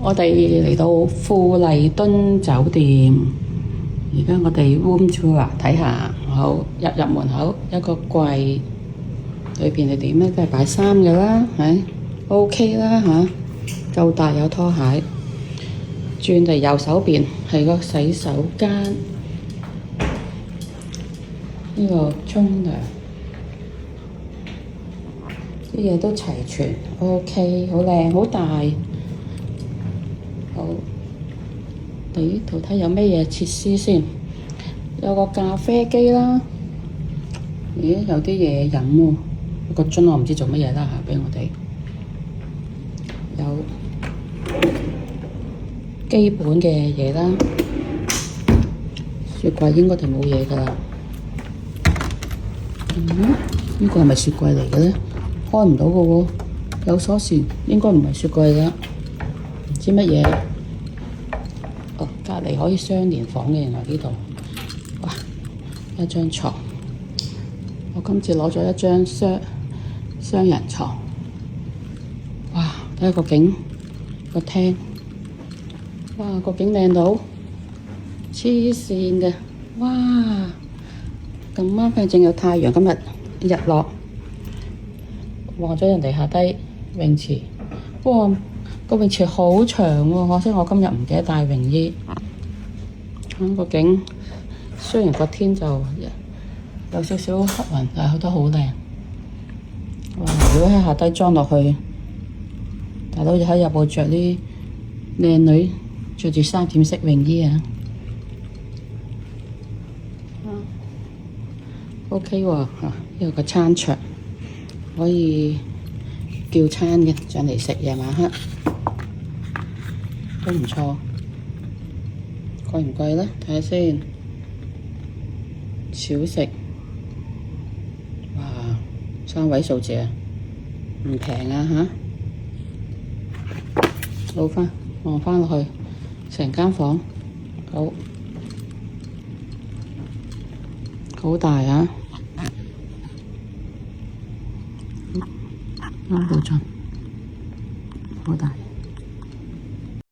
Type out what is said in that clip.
我哋嚟到富麗敦酒店，而家我哋 room tour 睇下。好，入門口一個櫃，裏邊係點咧？都係擺衫嘅啦，係 OK 啦嚇，夠大有拖鞋。轉嚟右手邊係個洗手間，呢個沖涼，啲嘢都齊全 OK， 好靚好大。好，嚟呢度睇有咩嘢設施先，有個咖啡機啦。咦，有啲嘢飲喎，個樽我唔知做乜嘢啦嚇，俾我哋有基本嘅嘢啦。雪櫃應該就冇嘢㗎啦。呢個係咪雪櫃嚟嘅咧？開唔到嘅喎，有鎖匙，應該唔係雪櫃㗎，唔知乜嘢。哦，隔離可以雙連房嘅，原來呢度。哇，一張床。我今次攞咗一張雙人床。哇，睇下個景，個廳。哇，個景靚到黐線嘅。哇，咁啱佢正有太陽，今日日落。望咗人哋下低泳池。哇，個泳池好長喎，可惜我今日唔記得帶泳衣。個景雖然個天就有少少黑雲，但係都好靚。哇！如果喺下低裝落去，大佬喺入邊着啲靚女着住3點式泳衣啊！OK 喎，呢度個餐桌可以叫餐嘅，上嚟食夜晚黑都唔錯。貴唔貴咧？睇下先。小食，哇，3位數字啊，唔平啊嚇！望翻落去，成間房好大啊！啱到盡，好大。